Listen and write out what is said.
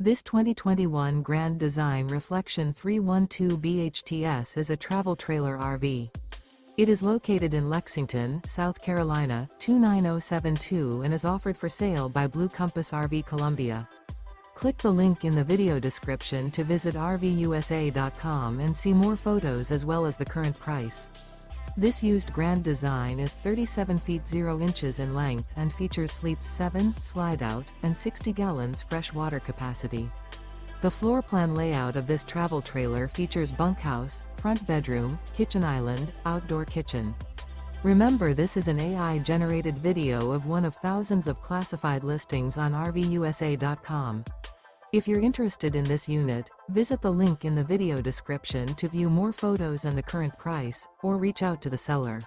This 2021 Grand Design Reflection 312 BHTS is a travel trailer RV. It is located in Lexington, South Carolina, 29072 and is offered for sale by Blue Compass RV Columbia. Click the link in the video description to visit RVUSA.com and see more photos as well as the current price. This used Grand Design is 37 feet 0 inches in length and features sleeps 7, slide-out, and 60 gallons fresh water capacity. The floor plan layout of this travel trailer features bunkhouse, front bedroom, kitchen island, outdoor kitchen. Remember, this is an AI-generated video of one of thousands of classified listings on RVUSA.com. If you're interested in this unit, visit the link in the video description to view more photos and the current price, or reach out to the seller.